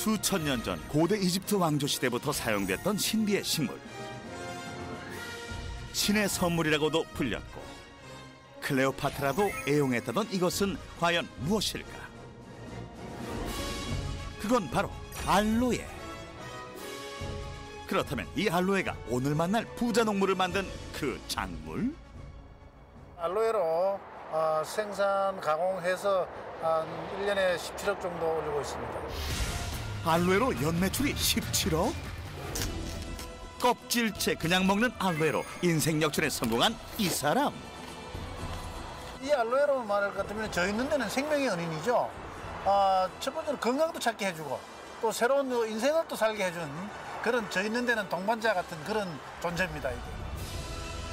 수천 년 전 고대 이집트 왕조 시대부터 사용됐던 신비의 식물. 신의 선물이라고도 불렸고 클레오파트라도 애용했다던 이것은 과연 무엇일까? 그건 바로 알로에. 그렇다면 이 알로에가 오늘 만날 부자 농부를 만든 그 작물? 알로에로 생산, 가공해서 한 1년에 17억 정도 올리고 있습니다. 알로에로 연매출이 17억? 껍질째 그냥 먹는 알로에로 인생 역전에 성공한 이 사람. 이 알로에로 말할 것 같으면 저 있는 데는 생명의 은인이죠. 첫 번째는 건강도 찾게 해주고 또 새로운 인생을 또 살게 해준 그런 저 있는 데는 동반자 같은 그런 존재입니다. 이게.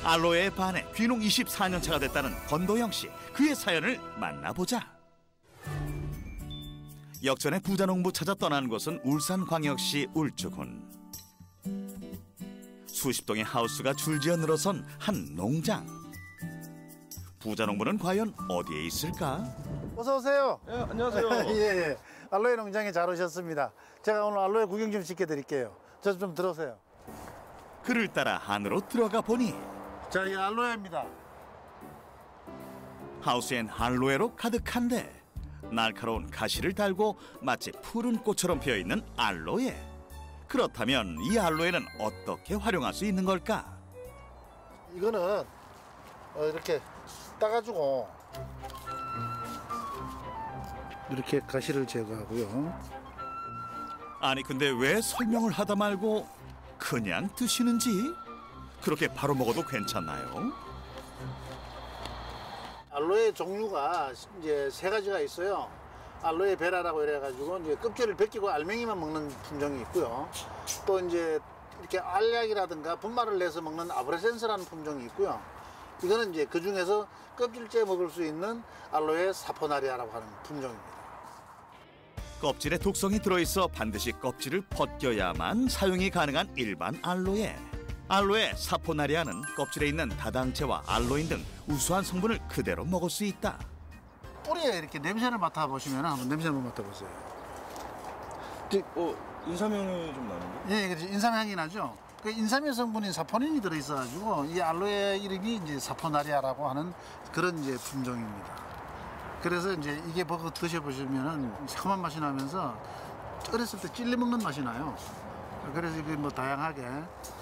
알로에에 반해 귀농 24년 차가 됐다는 권도영 씨. 그의 사연을 만나보자. 역전의 부자 농부 찾아 떠난 곳은 울산광역시 울주군. 수십 동의 하우스가 줄지어 늘어선 한 농장. 부자 농부는 과연 어디에 있을까? 어서 오세요. 예, 안녕하세요. 예. 알로에 농장에 잘 오셨습니다. 제가 오늘 알로에 구경 좀 시켜드릴게요. 저 좀 들어오세요. 그를 따라 안으로 들어가 보니 자, 이 알로에입니다. 하우스엔 알로에로 가득한데 날카로운 가시를 달고 마치 푸른 꽃처럼 피어있는 알로에. 그렇다면 이 알로에는 어떻게 활용할 수 있는 걸까? 이거는 이렇게 따가지고 이렇게 가시를 제거하고요. 아니 근데 왜 설명을 하다 말고 그냥 드시는지? 그렇게 바로 먹어도 괜찮나요? 알로에 종류가 이제 세 가지가 있어요. 알로에 베라라고 이래가지고 이제 껍질을 벗기고 알맹이만 먹는 품종이 있고요. 또 이제 이렇게 알약이라든가 분말을 내서 먹는 아브라센스라는 품종이 있고요. 이거는 이제 그 중에서 껍질째 먹을 수 있는 알로에 사포나리아라고 하는 품종입니다. 껍질에 독성이 들어있어 반드시 껍질을 벗겨야만 사용이 가능한 일반 알로에. 알로에 사포나리아는 껍질에 있는 다당체와 알로인 등 우수한 성분을 그대로 먹을 수 있다. 뿌리에 이렇게 냄새를 맡아보시면 한번 냄새 한번 맡아보세요. 인삼향이 좀 나는데? 예, 그렇죠. 인삼향이 나죠. 그 인삼의 성분인 사포닌이 들어있어가지고 이 알로에 이름이 이제 사포나리아라고 하는 그런 이제 품종입니다. 그래서 이제 이게 먹어 드셔보시면은 새콤한 맛이 나면서 어렸을 때 찔려 먹는 맛이 나요. 그래서 이게 뭐 다양하게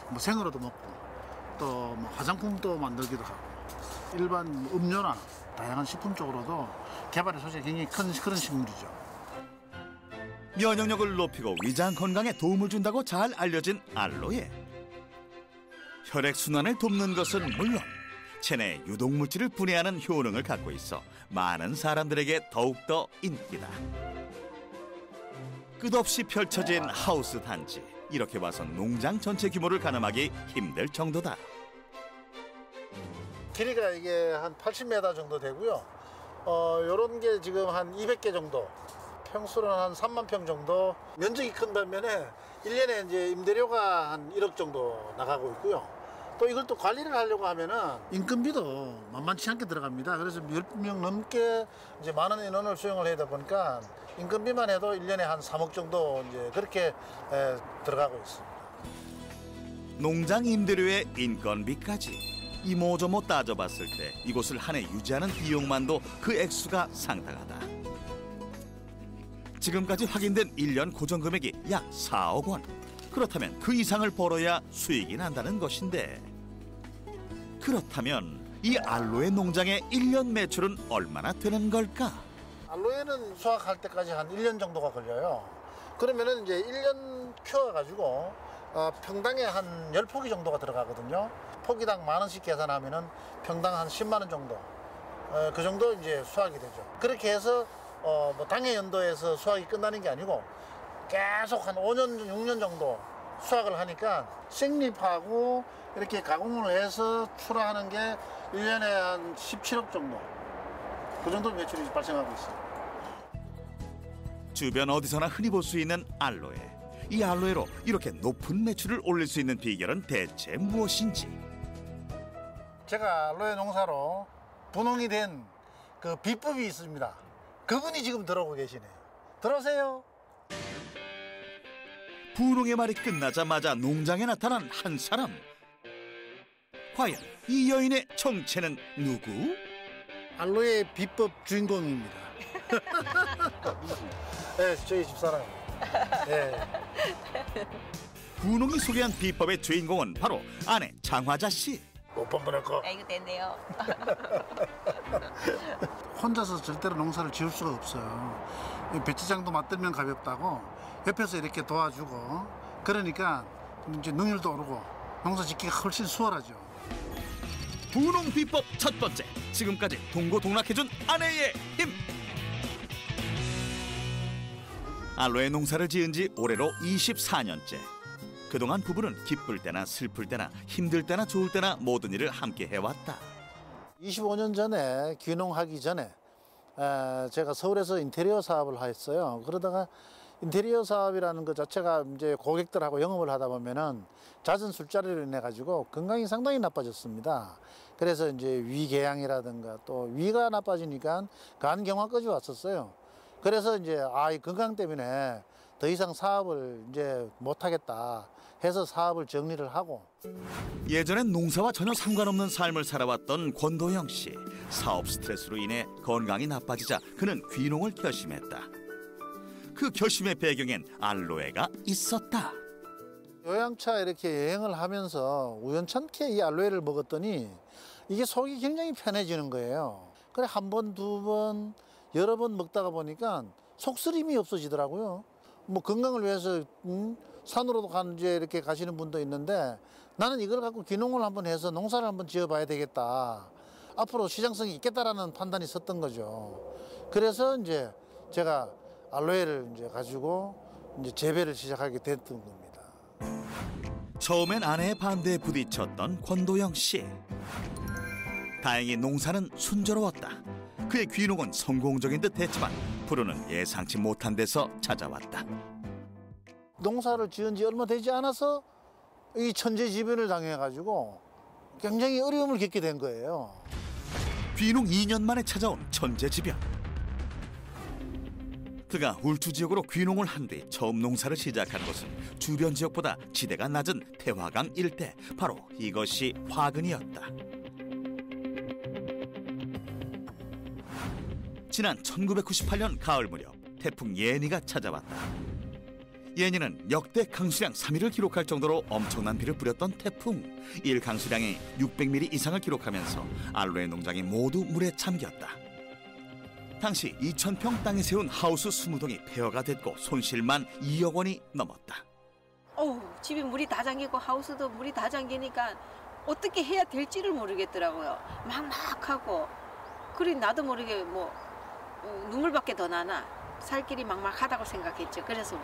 뭐 생으로도 먹고 또 뭐 화장품도 만들기도 하고 일반 음료나 다양한 식품 쪽으로도 개발의 소재가 굉장히 큰 그런 식물이죠. 면역력을 높이고 위장 건강에 도움을 준다고 잘 알려진 알로에. 혈액순환을 돕는 것은 물론 체내에 유독물질을 분해하는 효능을 갖고 있어 많은 사람들에게 더욱더 인기다. 끝없이 펼쳐진 하우스 단지. 이렇게 봐서 농장 전체 규모를 가늠하기 힘들 정도다. 길이가 이게 한 80m 정도 되고요. 요런 게 지금 한 200개 정도. 평수는 한 3만 평 정도. 면적이 큰 반면에 1년에 이제 임대료가 한 1억 정도 나가고 있고요. 또 이걸 또 관리를 하려고 하면은 인건비도 만만치 않게 들어갑니다. 그래서 10명 넘게 이제 많은 인원을 수용을 해야 되다 보니까 인건비만 해도 1년에 한 3억 정도 이제 그렇게 들어가고 있습니다. 농장 임대료의 인건비까지 이모저모 따져봤을 때 이곳을 한 해 유지하는 비용만도 그 액수가 상당하다. 지금까지 확인된 1년 고정금액이 약 4억 원. 그렇다면 그 이상을 벌어야 수익이 난다는 것인데, 그렇다면 이 알로에 농장의 1년 매출은 얼마나 되는 걸까? 알로에는 수확할 때까지 한 1년 정도가 걸려요. 그러면은 이제 1년 키워가지고 평당에 한 10포기 정도가 들어가거든요. 포기당 10,000원씩 계산하면은 평당 한 10만 원 정도. 그 정도 이제 수확이 되죠. 그렇게 해서 뭐 당해 연도에서 수확이 끝나는 게 아니고 계속 한 5년, 6년 정도 수확을 하니까 생립하고 이렇게 가공을 해서 출하하는 게 1년에 한 17억 정도. 그 정도 매출이 발생하고 있습니다. 주변 어디서나 흔히 볼 수 있는 알로에. 이 알로에로 이렇게 높은 매출을 올릴 수 있는 비결은 대체 무엇인지? 제가 알로에 농사로 분홍이 된 그 비법이 있습니다. 그분이 지금 들어오고 계시네요. 들어오세요. 분홍의 말이 끝나자마자 농장에 나타난 한 사람. 과연 이 여인의 정체는 누구? 알로에 비법 주인공입니다. 네, 저희 집사람. 네. 분홍이 소개한 비법의 주인공은 바로 아내 장화자 씨. 못 번번할 거. 이거 됐네요. 혼자서 절대로 농사를 지을 수가 없어요. 배치장도 맞들면 가볍다고 옆에서 이렇게 도와주고 그러니까 이제 능률도 오르고 농사 짓기가 훨씬 수월하죠. 분홍 비법 첫 번째, 지금까지 동고동락해준 아내의 힘. 알로에 농사를 지은 지 올해로 24년째. 그동안 부부는 기쁠 때나 슬플 때나 힘들 때나 좋을 때나 모든 일을 함께 해왔다. 25년 전에 귀농하기 전에 제가 서울에서 인테리어 사업을 했어요. 그러다가 인테리어 사업이라는 것 자체가 이제 고객들하고 영업을 하다 보면은 잦은 술자리로 인해 가지고 건강이 상당히 나빠졌습니다. 그래서 이제 위궤양이라든가 또 위가 나빠지니까 간경화까지 왔었어요. 그래서 이제 이 건강 때문에 더 이상 사업을 이제 못 하겠다 해서 사업을 정리를 하고. 예전엔 농사와 전혀 상관없는 삶을 살아왔던 권도영 씨. 사업 스트레스로 인해 건강이 나빠지자 그는 귀농을 결심했다. 그 결심의 배경엔 알로에가 있었다. 요양차 이렇게 여행을 하면서 우연찮게 이 알로에를 먹었더니 이게 속이 굉장히 편해지는 거예요. 그래 한 번, 두 번, 여러 번 먹다가 보니까 속쓰림이 없어지더라고요. 뭐 건강을 위해서 산으로도 이제 이렇게 가시는 분도 있는데 나는 이걸 갖고 귀농을 한번 해서 농사를 한번 지어봐야 되겠다. 앞으로 시장성이 있겠다라는 판단이 섰던 거죠. 그래서 이제 제가 알로에를 이제 가지고 이제 재배를 시작하게 됐던 겁니다. 처음엔 아내의 반대에 부딪혔던 권도영 씨. 다행히 농사는 순조로웠다. 그의 귀농은 성공적인 듯 했지만 불운은 예상치 못한 데서 찾아왔다. 농사를 지은 지 얼마 되지 않아서 이 천재지변을 당해가지고 굉장히 어려움을 겪게 된 거예요. 귀농 2년 만에 찾아온 천재지변. 그가 울주 지역으로 귀농을 한 뒤 처음 농사를 시작한 곳은 주변 지역보다 지대가 낮은 태화강 일대, 바로 이것이 화근이었다. 지난 1998년 가을 무렵 태풍 예니가 찾아왔다. 예니는 역대 강수량 3위를 기록할 정도로 엄청난 비를 뿌렸던 태풍. 일 강수량이 600mm 이상을 기록하면서 알로에 농장이 모두 물에 잠겼다. 당시 2,000평 땅에 세운 하우스 20동이 폐허가 됐고 손실만 2억 원이 넘었다. 집에 물이 다 잠기고 하우스도 물이 다 잠기니까 어떻게 해야 될지를 모르겠더라고요. 막막하고. 그래 나도 모르게 눈물밖에 더 나나. 살 길이 막막하다고 생각했죠. 그래서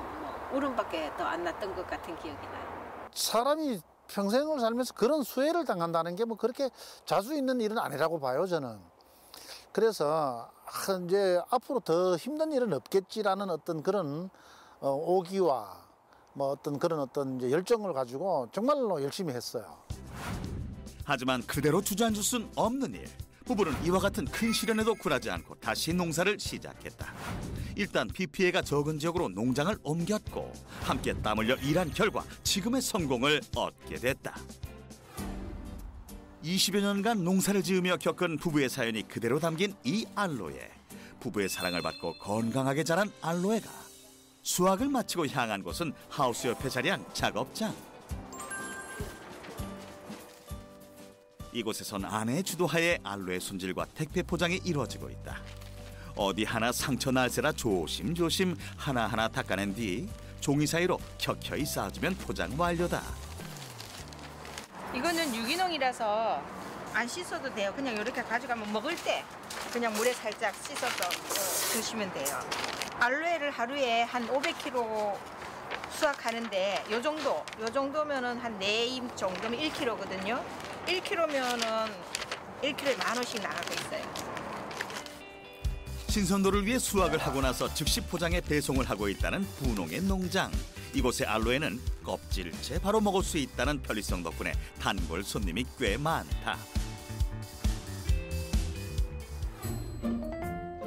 울음밖에 더 안 났던 것 같은 기억이 나요. 사람이 평생을 살면서 그런 수해를 당한다는 게 그렇게 자주 있는 일은 아니라고 봐요, 저는. 그래서 이제 앞으로 더 힘든 일은 없겠지라는 어떤 그런 오기와 어떤 그런 이제 열정을 가지고 정말로 열심히 했어요. 하지만 그대로 주저앉을 순 없는 일. 부부는 이와 같은 큰 시련에도 굴하지 않고 다시 농사를 시작했다. 일단 비 피해가 적은 지역으로 농장을 옮겼고 함께 땀 흘려 일한 결과 지금의 성공을 얻게 됐다. 20여 년간 농사를 지으며 겪은 부부의 사연이 그대로 담긴 이 알로에. 부부의 사랑을 받고 건강하게 자란 알로에가 수확을 마치고 향한 곳은 하우스 옆에 자리한 작업장. 이곳에선 아내의 주도하에 알로에 손질과 택배 포장이 이루어지고 있다. 어디 하나 상처 날세라 조심조심 하나하나 닦아낸 뒤 종이 사이로 켜켜이 쌓아주면 포장 완료다. 이거는 유기농이라서 안 씻어도 돼요. 그냥 이렇게 가져가면 먹을 때 그냥 물에 살짝 씻어서 드시면 돼요. 알로에를 하루에 한 500kg 수확하는데 요 정도면은 한 4임 정도면 1kg거든요. 1kg면은 1kg에 10,000원씩 나가고 있어요. 신선도를 위해 수확을 하고 나서 즉시 포장해 배송을 하고 있다는 분홍의 농장. 이곳의 알로에는 껍질째 바로 먹을 수 있다는 편리성 덕분에 단골 손님이 꽤 많다.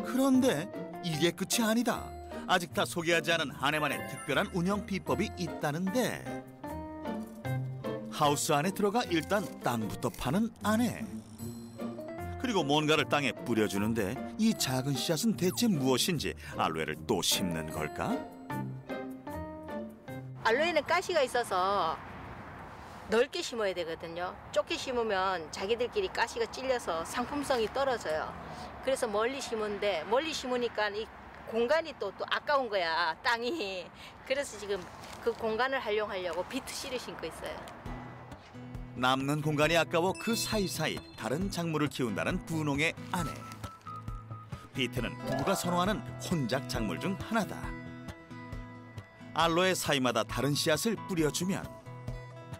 그런데 이게 끝이 아니다. 아직 다 소개하지 않은 아내만의 특별한 운영 비법이 있다는데 하우스 안에 들어가 일단 땅부터 파는 아내. 그리고 뭔가를 땅에 뿌려주는데 이 작은 씨앗은 대체 무엇인지 알로에를 또 심는 걸까? 알로에는 가시가 있어서 넓게 심어야 되거든요. 좁게 심으면 자기들끼리 가시가 찔려서 상품성이 떨어져요. 그래서 멀리 심은데 멀리 심으니까 이 공간이 또 아까운 거야, 땅이. 그래서 지금 그 공간을 활용하려고 비트 씨를 심고 있어요. 남는 공간이 아까워 그 사이사이 다른 작물을 키운다는 분홍의 아내. 비트는 부부가 선호하는 혼작 작물 중 하나다. 알로에 사이마다 다른 씨앗을 뿌려주면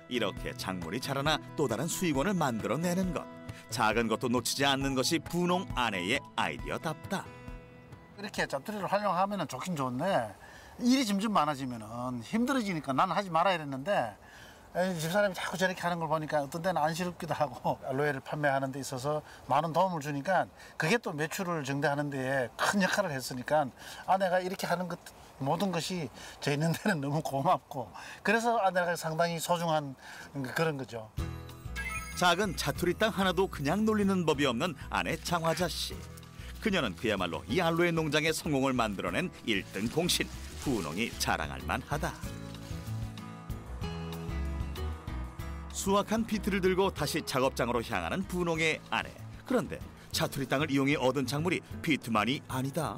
이렇게 작물이 자라나 또 다른 수익원을 만들어내는 것. 작은 것도 놓치지 않는 것이 분홍 아내의 아이디어답다. 이렇게 자투리를 활용하면 좋긴 좋은데 일이 점점 많아지면 힘들어지니까 나는 하지 말아야 했는데 집사람이 자꾸 저렇게 하는 걸 보니까 어떤 때는 안쓰럽기도 하고 알로에를 판매하는 데 있어서 많은 도움을 주니까 그게 또 매출을 증대하는 데 큰 역할을 했으니까 아내가 이렇게 하는 것 모든 것이 저 있는 데는 너무 고맙고 그래서 아내가 상당히 소중한 그런 거죠. 작은 자투리 땅 하나도 그냥 놀리는 법이 없는 아내 장화자 씨. 그녀는 그야말로 이 알로에 농장의 성공을 만들어낸 1등 공신, 분홍이 자랑할 만하다. 수확한 비트를 들고 다시 작업장으로 향하는 분홍의 아내. 그런데 자투리 땅을 이용해 얻은 작물이 비트만이 아니다.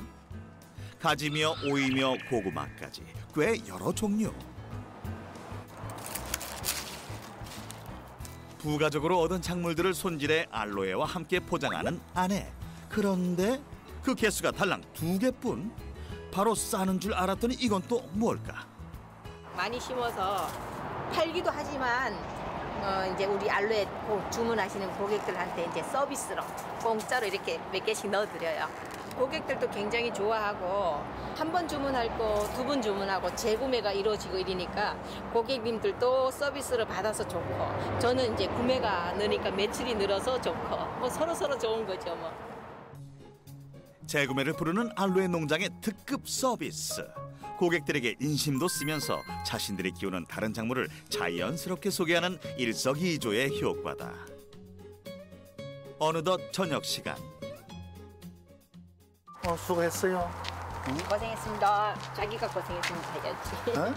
가지며 오이며 고구마까지 꽤 여러 종류. 부가적으로 얻은 작물들을 손질해 알로에와 함께 포장하는 아내. 그런데 그 개수가 달랑 2개뿐. 바로 싸는 줄 알았더니 이건 또 뭘까? 많이 심어서 팔기도 하지만 이제 우리 알로에 주문하시는 고객들한테 이제 서비스로 공짜로 이렇게 몇 개씩 넣어드려요. 고객들도 굉장히 좋아하고 한 번 주문할 거 2번 주문하고 재구매가 이루어지고 이러니까 고객님들도 서비스를 받아서 좋고 저는 이제 구매가 느니까 매출이 늘어서 좋고 뭐 서로 좋은 거죠 뭐. 재구매를 부르는 알로에 농장의 특급 서비스. 고객들에게 인심도 쓰면서 자신들이 키우는 다른 작물을 자연스럽게 소개하는 일석이조의 효과다. 어느덧 저녁 시간. 수고했어요. 고생했습니다. 자기가 고생했으면 해야지.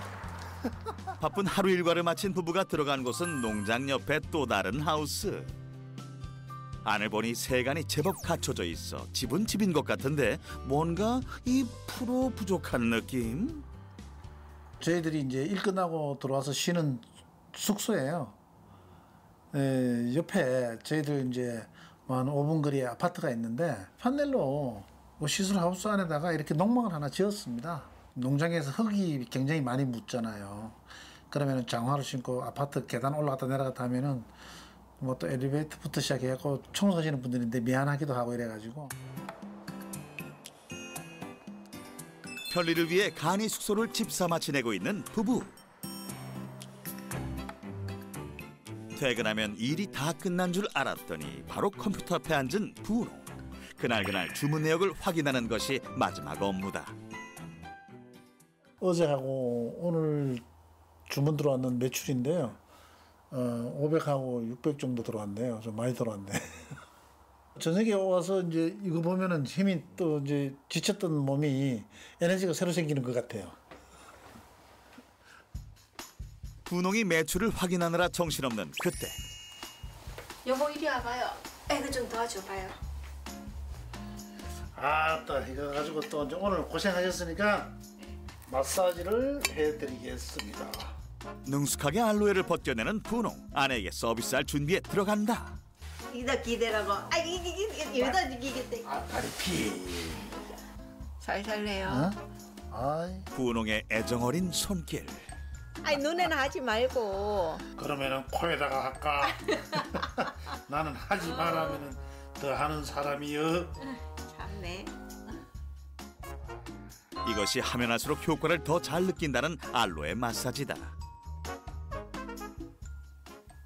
바쁜 하루 일과를 마친 부부가 들어간 곳은 농장 옆에 또 다른 하우스. 안을 보니 세간이 제법 갖춰져 있어 집은 집인 것 같은데 뭔가 2% 부족한 느낌? 저희들이 이제 일 끝나고 들어와서 쉬는 숙소예요. 옆에 저희들 이제 한 5분 거리에 아파트가 있는데 판넬로 시설 하우스 안에다가 이렇게 농막을 하나 지었습니다. 농장에서 흙이 굉장히 많이 묻잖아요. 그러면 장화를 신고 아파트 계단 올라갔다 내려갔다 하면은 뭐 또 엘리베이터부터 시작해갖고 청소하시는 분들인데 미안하기도 하고 이래가지고. 편리를 위해 간이 숙소를 집삼아 지내고 있는 부부. 퇴근하면 일이 다 끝난 줄 알았더니 바로 컴퓨터 앞에 앉은 분홍. 그날 주문 내역을 확인하는 것이 마지막 업무다. 어제하고 오늘 주문 들어왔는 매출인데요. 500하고 600 정도 들어왔네요. 좀 많이 들어왔네. 저녁에 와서 이제 이거 보면은 힘이 또 이제 지쳤던 몸이 에너지가 새로 생기는 것 같아요. 분홍이 매출을 확인하느라 정신없는 그때. 여보 이리 와봐요. 이거 좀 도와줘봐요. 아따 이거 가지고 또 이제 오늘 고생하셨으니까 마사지를 해드리겠습니다. 능숙하게 알로에를 벗겨내는 분홍. 아내에게 서비스할 준비에 들어간다. 이다 기대라고. 이게 여기다 이기겠대. 다리 피. 살살래요. 아이. 분홍의 애정어린 손길. 눈에는 하지 말고. 그러면은 코에다가 할까? 나는 하지 말라면은 더 하는 사람이여. 참네. 이것이 하면 할수록 효과를 더 잘 느낀다는 알로에 마사지다.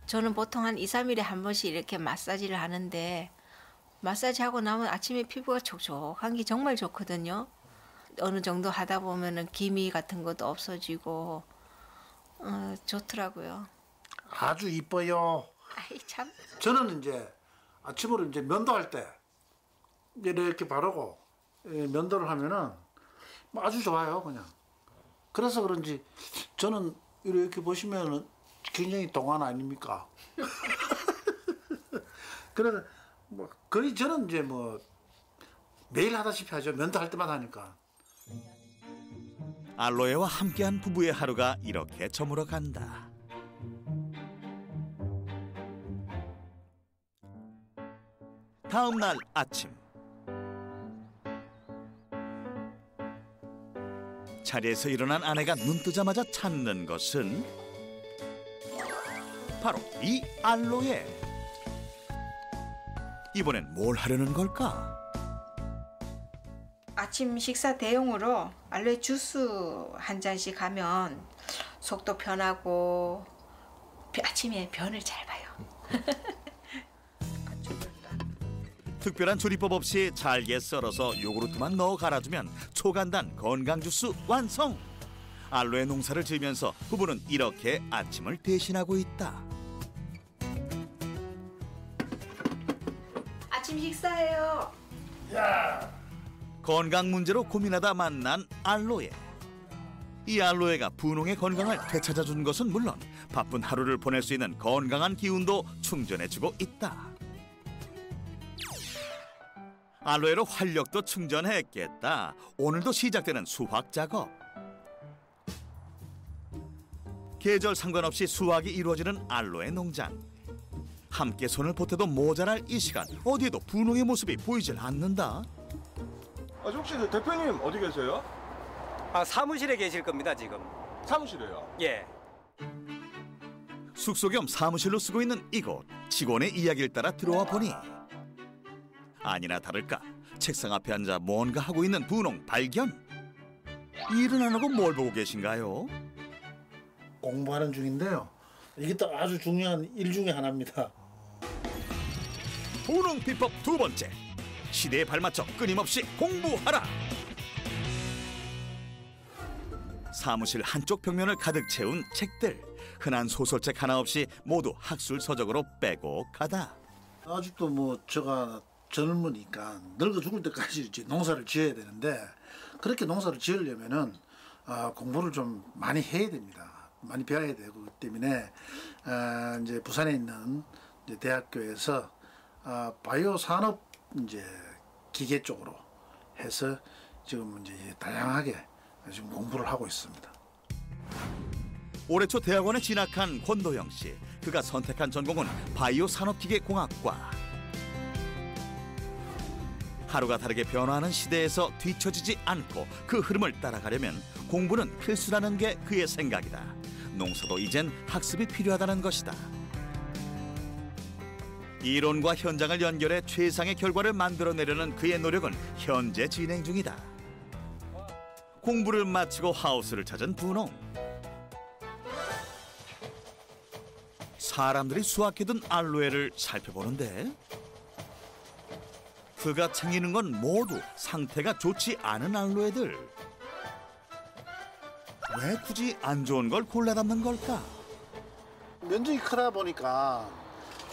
저는 보통 한 2, 3일에 한 번씩 이렇게 마사지를 하는데 마사지하고 나면 아침에 피부가 촉촉한 게 정말 좋거든요. 어느 정도 하다 보면은 기미 같은 것도 없어지고 좋더라고요. 아주 이뻐요. 아이 참. 저는 이제 아침으로 이제 면도할 때 이제 이렇게 바르고 면도를 하면은 뭐 아주 좋아요, 그냥. 그래서 그런지 저는 이렇게 보시면은 굉장히 동안 아닙니까? 그래서 뭐 거의 저는 이제 뭐 매일 하다시피 하죠. 면도할 때마다 하니까. 알로에와 함께한 부부의 하루가 이렇게 저물어 간다. 다음 날 아침. 자리에서 일어난 아내가 눈 뜨자마자 찾는 것은 바로 이 알로에. 이번엔 뭘 하려는 걸까? 아침 식사 대용으로 알로에 주스 한 잔씩 하면 속도 편하고 아침에 변을 잘 봐요. 특별한 조리법 없이 잘게 썰어서 요구르트만 넣어 갈아주면 초간단 건강 주스 완성! 알로에 농사를 지으면서 부부는 이렇게 아침을 대신하고 있다. 아침 식사해요. 건강 문제로 고민하다 만난 알로에. 이 알로에가 분홍의 건강을 되찾아준 것은 물론 바쁜 하루를 보낼 수 있는 건강한 기운도 충전해주고 있다. 알로에로 활력도 충전했겠다. 오늘도 시작되는 수확 작업. 계절 상관없이 수확이 이루어지는 알로에 농장. 함께 손을 보태도 모자랄 이 시간, 어디에도 분홍의 모습이 보이질 않는다. 혹시 그 대표님 어디 계세요? 사무실에 계실 겁니다, 지금. 사무실에요? 예. 숙소 겸 사무실로 쓰고 있는 이곳. 직원의 이야기를 따라 들어와 보니 아니나 다를까 책상 앞에 앉아 뭔가 하고 있는 분홍 발견. 일은 안 하고 뭘 보고 계신가요? 공부하는 중인데요. 이게 또 아주 중요한 일 중에 하나입니다. 분홍 비법 두 번째. 시대에 발맞춰 끊임없이 공부하라. 사무실 한쪽 벽면을 가득 채운 책들. 흔한 소설책 하나 없이 모두 학술 서적으로 빼곡하다. 아직도 뭐 제가 젊으니까 늙어 죽을 때까지 이제 농사를 지어야 되는데 그렇게 농사를 지으려면은 공부를 좀 많이 해야 됩니다. 많이 배워야 되고 그렇기 때문에 이제 부산에 있는 이제 대학교에서 바이오 산업 이제 기계 쪽으로 해서 지금 이제 다양하게 지금 공부를 하고 있습니다. 올해 초 대학원에 진학한 권도영 씨. 그가 선택한 전공은 바이오 산업기계공학과. 하루가 다르게 변화하는 시대에서 뒤처지지 않고 그 흐름을 따라가려면 공부는 필수라는 게 그의 생각이다. 농사도 이젠 학습이 필요하다는 것이다. 이론과 현장을 연결해 최상의 결과를 만들어내려는 그의 노력은 현재 진행 중이다. 공부를 마치고 하우스를 찾은 분홍. 사람들이 수확해둔 알로에를 살펴보는데 그가 챙기는 건 모두 상태가 좋지 않은 알로에들. 왜 굳이 안 좋은 걸 골라 담는 걸까? 면적이 크다 보니까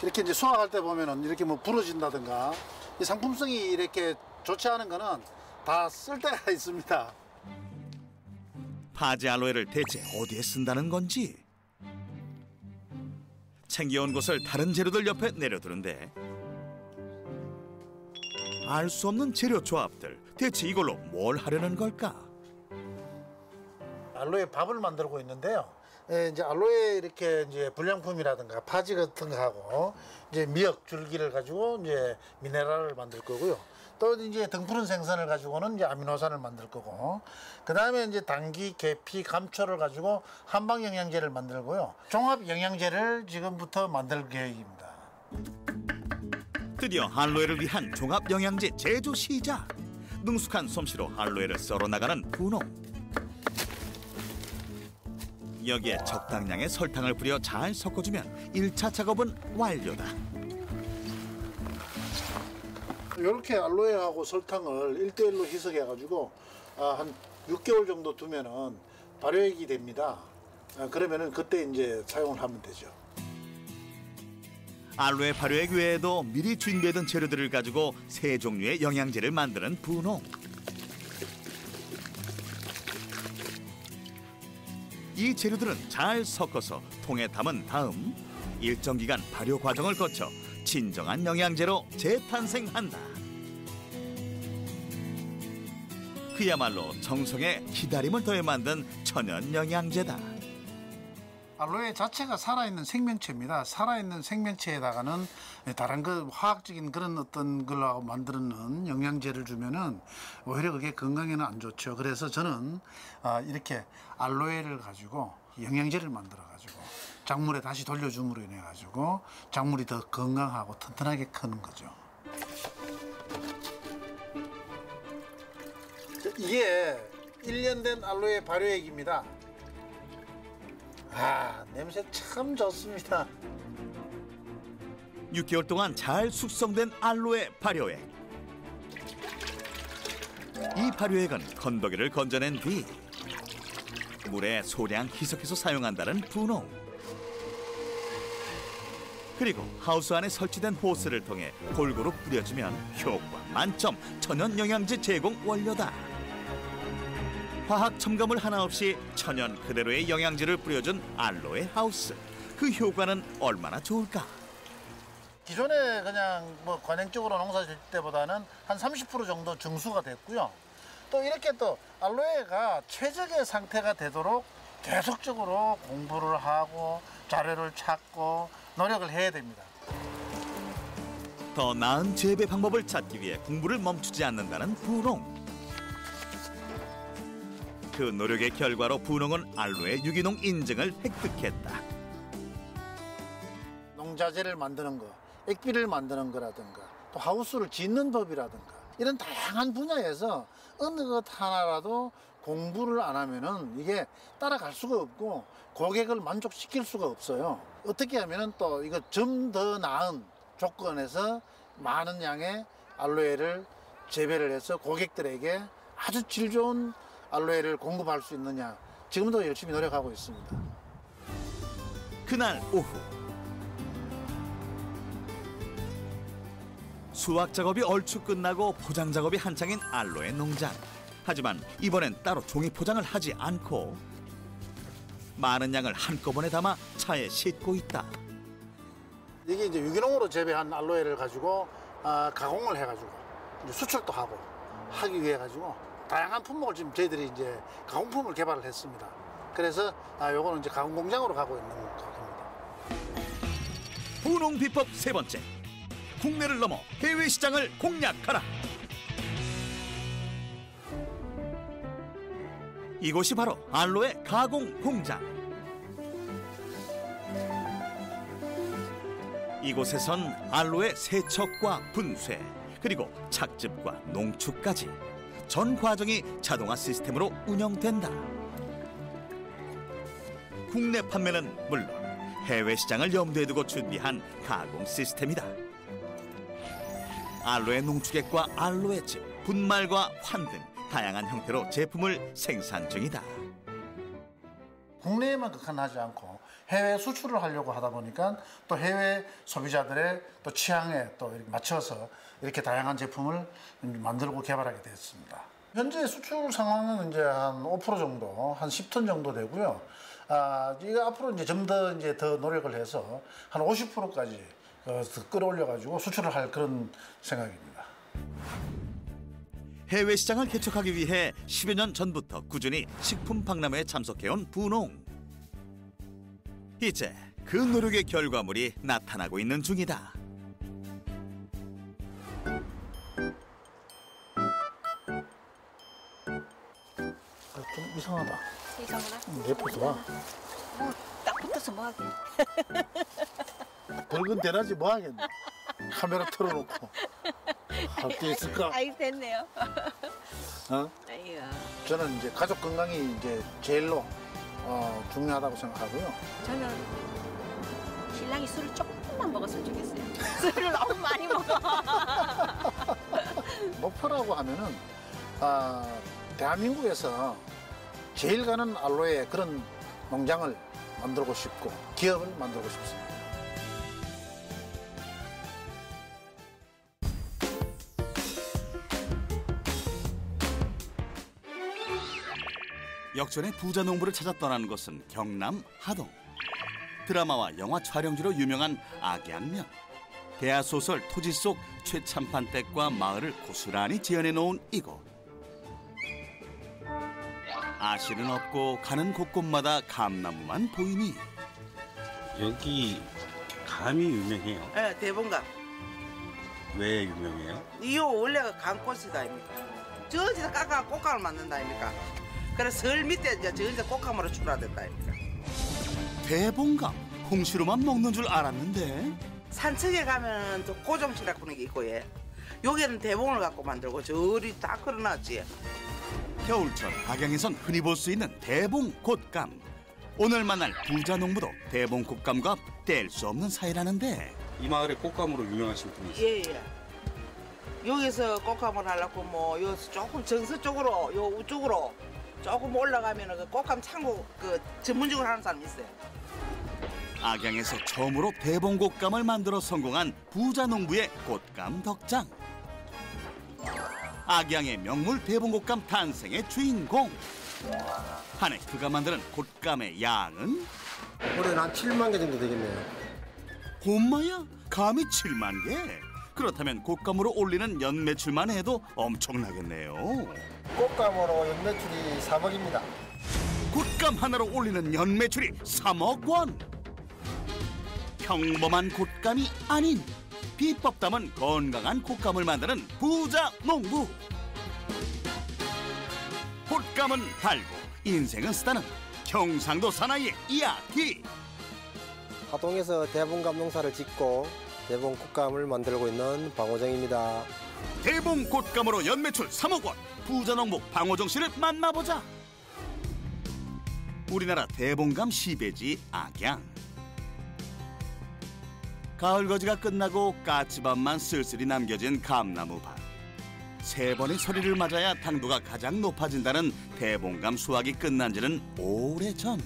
이렇게 이제 수확할 때 보면은 이렇게 뭐 부러진다든가 이 상품성이 이렇게 좋지 않은 거는 다 쓸 데가 있습니다. 파지 알로에를 대체 어디에 쓴다는 건지. 챙겨온 것을 다른 재료들 옆에 내려두는데 알 수 없는 재료 조합들. 대체 이걸로 뭘 하려는 걸까? 알로에 밥을 만들고 있는데요. 이제 알로에 이렇게 이제 불량품이라든가 파지 같은 거 하고 이제 미역 줄기를 가지고 이제 미네랄을 만들 거고요. 또 이제 등푸른 생선을 가지고는 이제 아미노산을 만들 거고, 그 다음에 이제 당귀, 계피, 감초를 가지고 한방 영양제를 만들고요. 종합 영양제를 지금부터 만들 계획입니다. 드디어 알로에를 위한 종합 영양제 제조 시작. 능숙한 솜씨로 알로에를 썰어 나가는 분홍. 여기에 적당량의 설탕을 뿌려 잘 섞어주면 1차 작업은 완료다. 이렇게 알로에하고 설탕을 1대1로 희석해가지고 한 6개월 정도 두면은 발효액이 됩니다. 그러면은 그때 이제 사용을 하면 되죠. 알로에 발효액 외에도 미리 준비해둔 재료들을 가지고 세 종류의 영양제를 만드는 분홍. 이 재료들은 잘 섞어서 통에 담은 다음 일정 기간 발효 과정을 거쳐 진정한 영양제로 재탄생한다. 그야말로 정성에 기다림을 더해 만든 천연 영양제다. 알로에 자체가 살아있는 생명체입니다. 살아있는 생명체에다가는 다른 화학적인 그런 어떤 걸로 만드는 영양제를 주면은 오히려 그게 건강에는 안 좋죠. 그래서 저는 이렇게 알로에를 가지고 영양제를 만들어 가지고 작물에 다시 돌려줌으로 인해 가지고 작물이 더 건강하고 튼튼하게 크는 거죠. 이게 1년 된 알로에 발효액입니다. 냄새 참 좋습니다. 6개월 동안 잘 숙성된 알로에 발효액. 이 발효액은 건더기를 건져낸 뒤 물에 소량 희석해서 사용한다는 분홍. 그리고 하우스 안에 설치된 호스를 통해 골고루 뿌려주면 효과 만점 천연 영양제 제공 완료다. 화학 첨가물 하나 없이 천연 그대로의 영양제를 뿌려준 알로에 하우스. 그 효과는 얼마나 좋을까? 기존에 그냥 관행적으로 농사 질 때보다는 한 30% 정도 증수가 됐고요. 또 이렇게 또 알로에가 최적의 상태가 되도록 계속적으로 공부를 하고 자료를 찾고 노력을 해야 됩니다. 더 나은 재배 방법을 찾기 위해 공부를 멈추지 않는다는 분홍. 그 노력의 결과로 분홍은 알로에 유기농 인증을 획득했다. 농자재를 만드는 거, 액비를 만드는 거라든가 또 하우스를 짓는 법이라든가 이런 다양한 분야에서 어느 것 하나라도 공부를 안 하면은 이게 따라갈 수가 없고 고객을 만족시킬 수가 없어요. 어떻게 하면은 또 이거 좀 더 나은 조건에서 많은 양의 알로에를 재배를 해서 고객들에게 아주 질 좋은 알로에를 공급할 수 있느냐, 지금도 열심히 노력하고 있습니다. 그날 오후 수확 작업이 얼추 끝나고 포장 작업이 한창인 알로에 농장. 하지만 이번엔 따로 종이 포장을 하지 않고 많은 양을 한꺼번에 담아 차에 싣고 있다. 이게 이제 유기농으로 재배한 알로에를 가지고 가공을 해가지고 이제 수출도 하고 하기 위해 가지고 다양한 품목을 지금 저희들이 이제 가공품을 개발을 했습니다. 그래서 요거는 이제 가공 공장으로 가고 있는 가격입니다. 분홍 비법 세 번째. 국내를 넘어 해외 시장을 공략하라. 이곳이 바로 알로에 가공 공장. 이곳에선 알로에 세척과 분쇄, 그리고 착즙과 농축까지 전 과정이 자동화 시스템으로 운영된다. 국내 판매는 물론 해외 시장을 염두에 두고 준비한 가공 시스템이다. 알로에 농축액과 알로에즙, 분말과 환 등 다양한 형태로 제품을 생산 중이다. 국내에만 국한하지 않고 해외 수출을 하려고 하다 보니까 또 해외 소비자들의 또 취향에 또 이렇게 맞춰서 이렇게 다양한 제품을 만들고 개발하게 됐습니다. 현재 수출 상황은 이제 한 5% 정도, 한 10톤 정도 되고요. 이거 앞으로 이제 좀 더 더 노력을 해서 한 50%까지 더 끌어올려가지고 수출을 할 그런 생각입니다. 해외 시장을 개척하기 위해 10여 년 전부터 꾸준히 식품 박람회에 참석해온 분홍. 이제 그 노력의 결과물이 나타나고 있는 중이다. 좀 이상하다. 이상하나? 예뻐서 와. 딱 붙어서 뭐 하게? 붉은 대낮에 뭐 하겠네. 카메라 틀어놓고 할 게 있을까? 아이 됐네요. 어? 아이고. 저는 이제 가족 건강이 이제 제일로 중요하다고 생각하고요. 저는 신랑이 술을 조금만 먹었으면 좋겠어요. 술을 너무 많이 먹어. 목표라고 하면은 대한민국에서 제일 가는 알로에 그런 농장을 만들고 싶고 기업을 만들고 싶습니다. 역전의 부자 농부를 찾아 떠나는 곳은 경남 하동. 드라마와 영화 촬영지로 유명한 악양면. 대하소설 토지 속 최참판댁과 마을을 고스란히 지어내 놓은 이곳. 아실은 없고 가는 곳곳마다 감나무만 보이니 여기 감이 유명해요. 네, 대봉감. 왜 유명해요? 이거 원래가 감꽃이다 아닙니까? 저기서 깎아 꽃감을 만든다 아닙니까? 그래서 설 밑에 이제 저기서 꽃감으로 출하된다 아닙니까? 대봉감, 홍시로만 먹는 줄 알았는데 산책에 가면 저 고정치라고 하는 게 있고 예. 여기는 대봉을 갖고 만들고 저리 다 걸어놨지. 겨울철 악양에선 흔히 볼 수 있는 대봉 곶감. 오늘 만날 부자 농부도 대봉 곶감과 뗄 수 없는 사이라는데 이 마을의 꽃감으로 유명하신 분이 있어요. 예예. 여기서 꽃감을 하려고 뭐 여기서 조금 정서 쪽으로 요 우쪽으로 조금 올라가면은 그 꽃감 창고 그 전문적으로 하는 사람이 있어요. 악양에서 처음으로 대봉 곶감을 만들어 성공한 부자 농부의 곶감 덕장. 악양의 명물 대봉 곶감 탄생의 주인공. 한 해 그가 만드는 곶감의 양은 올해는 한 7만 개 정도 되겠네요. 곰마야? 감이 7만 개? 그렇다면 곶감으로 올리는 연매출만 해도 엄청나겠네요. 꽃감으로 연매출이 3억입니다. 곶감 하나로 올리는 연매출이 3억 원. 평범한 곶감이 아닌 비법 담은 건강한 곶감을 만드는 부자 농부. 곶감은 달고 인생은 쓰다는 경상도 사나이의 이야기. 하동에서 대봉감 농사를 짓고 대봉 곶감을 만들고 있는 방호정입니다. 대봉 곶감으로 연매출 3억 원. 부자 농부 방호정 씨를 만나보자. 우리나라 대봉감 시베지 악양. 가을 거지가 끝나고 까치밥만 쓸쓸히 남겨진 감나무밭. 3번의 서리를 맞아야 당도가 가장 높아진다는 대봉감 수확이 끝난 지는 오래전.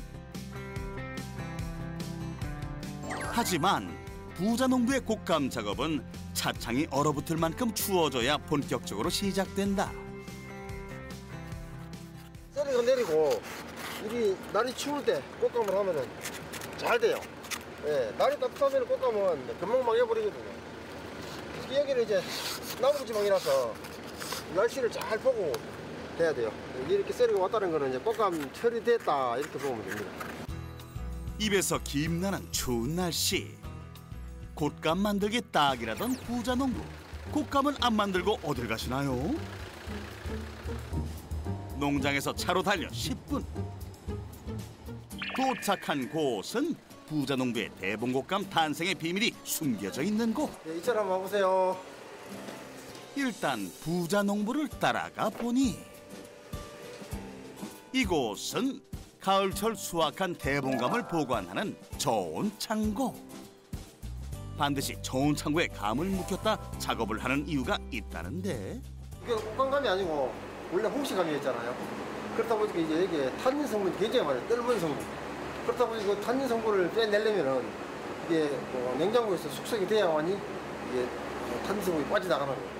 하지만 부자 농부의 곶감 작업은 차창이 얼어붙을 만큼 추워져야 본격적으로 시작된다. 썰이가 내리고 우리 날이 추울 때 곶감을 하면은 잘 돼요. 예, 날이 따뜻하면 곶감은 금방 망해버리거든요. 여기는 이제 남부지방이라서 날씨를 잘 보고 해야 돼요. 이렇게 썰이가 왔다는 거는 이제 곶감 처리됐다 이렇게 보면 됩니다. 입에서 김나는 추운 날씨. 곶감 만들기 딱이라던 부자 농부. 곶감은 안 만들고 어딜 가시나요? 농장에서 차로 달려 10분. 도착한 곳은 부자 농부의 대봉 곶감 탄생의 비밀이 숨겨져 있는 곳. 네, 이쪽 한번 와보세요. 일단 부자 농부를 따라가 보니 이곳은 가을철 수확한 대봉감을 보관하는 저온 창고. 반드시 저온 창고에 감을 묵혔다 작업을 하는 이유가 있다는데 이게 곶감이 아니고 원래 홍시감이었잖아요. 그렇다 보니까 이제 여기에 탄닌 성분이 굉장히 많아요. 떫은 성분. 그렇다 보니까 그 탄닌 성분을 빼내려면은 이게 냉장고에서 숙성이 돼야만이 이게 탄닌 성분이 빠져나가는 거예요.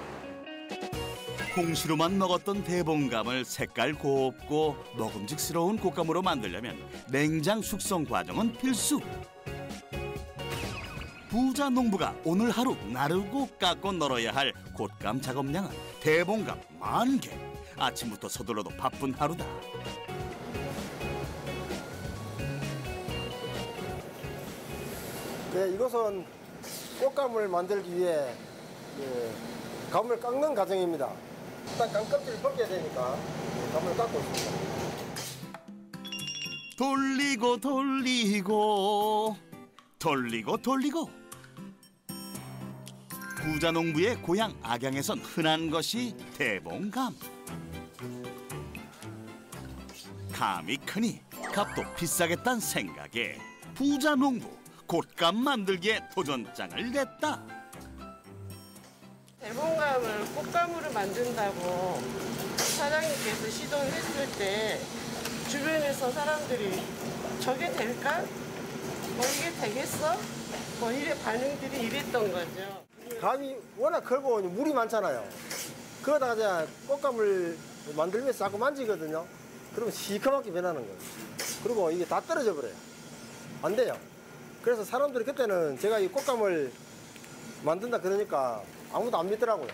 홍시로만 먹었던 대봉감을 색깔 곱고 먹음직스러운 곶감으로 만들려면 냉장 숙성 과정은 필수. 부자 농부가 오늘 하루 나르고 깎고 널어야 할 곶감 작업량은 대봉감 10,000개. 아침부터 서둘러도 바쁜 하루다. 네, 이것은 곶감을 만들기 위해 감을 깎는 과정입니다. 일단 감 껍질을 벗겨야 되니까 감을 깎고 있습니다. 돌리고 돌리고 돌리고 돌리고. 부자 농부의 고향 악양에선 흔한 것이 대봉감. 감이 크니 값도 비싸겠다는 생각에 부자 농부 곶감 만들기에 도전장을 냈다. 대봉감을 곶감으로 만든다고 사장님께서 시도를 했을 때 주변에서 사람들이 저게 될까? 뭐 이게 되겠어? 뭐 이래 반응들이 이랬던 거죠. 감이 워낙 크고 물이 많잖아요. 그러다가 이제 꽃감을 만들면서 자꾸 만지거든요. 그러면 시커멓게 변하는 거예요. 그리고 이게 다 떨어져 버려요. 안 돼요. 그래서 사람들이 그때는 제가 이 꽃감을 만든다 그러니까 아무도 안 믿더라고요.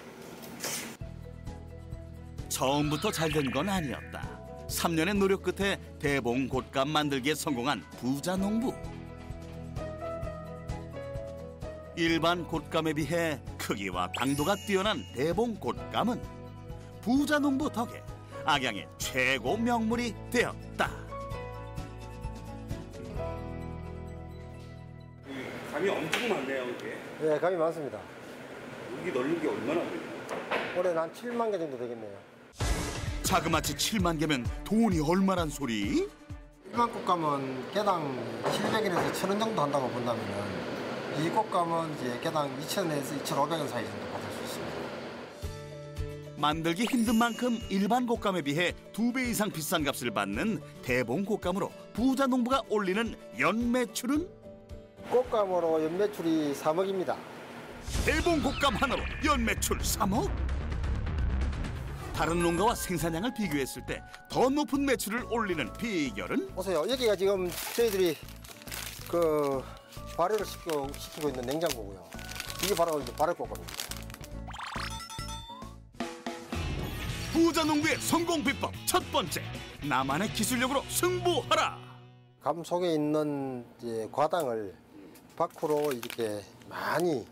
처음부터 잘 된 건 아니었다. 3년의 노력 끝에 대봉 곶감 만들기에 성공한 부자 농부. 일반 곶감에 비해 크기와 당도가 뛰어난 대봉 곶감은 부자 농부 덕에 악양의 최고 명물이 되었다. 감이 엄청 많네요, 이게. 네, 감이 많습니다. 여기 널린 게 얼마나 돼요? 올해는 한 7만 개 정도 되겠네요. 자그마치 7만 개면 돈이 얼마란 소리? 일반 꽃감은 개당 700원에서 1,000원 정도 한다고 본다면은 이 꽃감은 이제 개당 2,000원에서 2,500원 사이 정도 받을 수 있습니다. 만들기 힘든 만큼 일반 곶감에 비해 2배 이상 비싼 값을 받는 대봉 곶감으로 부자 농부가 올리는 연매출은? 꽃감으로 연매출이 3억입니다. 대봉 곶감 하나로 연매출 3억? 다른 농가와 생산량을 비교했을 때 더 높은 매출을 올리는 비결은? 보세요. 여기가 지금 저희들이 그 발효를 시키고 있는 냉장고고요. 이게 바로 이제 발효 꽃감입니다. 부자 농부의 성공 비법 첫 번째, 나만의 기술력으로 승부하라. 감 속에 있는 이제 과당을 밖으로 이렇게 많이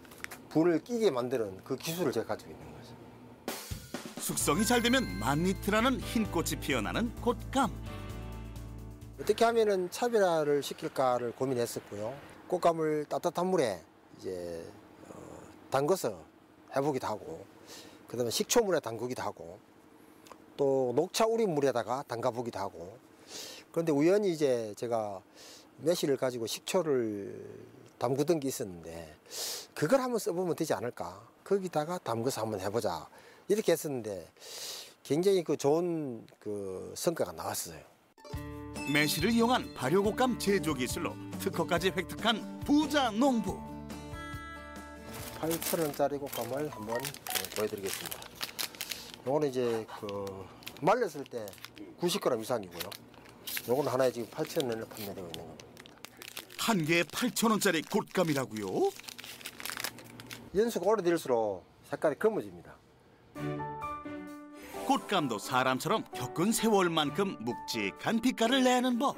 분을 끼게 만드는 그 기술을 제가 가지고 있는 거죠. 숙성이 잘 되면 만리트라는 흰꽃이 피어나는 곶감. 어떻게 하면은 차별화를 시킬까를 고민했었고요. 꽃감을 따뜻한 물에 이제 담궈서 해보기도 하고, 그다음에 식초물에 담그기도 하고, 또 녹차 우린 물에다가 담가보기도 하고. 그런데 우연히 이제 제가 매실을 가지고 식초를 담그던 게 있었는데 그걸 한번 써보면 되지 않을까. 거기다가 담궈서 한번 해보자. 이렇게 했었는데 굉장히 그 좋은 그 성과가 나왔어요. 매실을 이용한 발효곶감 제조 기술로 특허까지 획득한 부자 농부. 8,000원짜리 곶감을 한번 보여드리겠습니다. 요거는 이제 그 말렸을 때 90g 이상이고요. 요거는 하나에 지금 8,000원을 판매되고 있는 겁니다. 한 개에 8,000원짜리 곶감이라고요? 연수가 오래될수록 색깔이 검어집니다. 곶감도 사람처럼 겪은 세월만큼 묵직한 빛깔을 내는 법.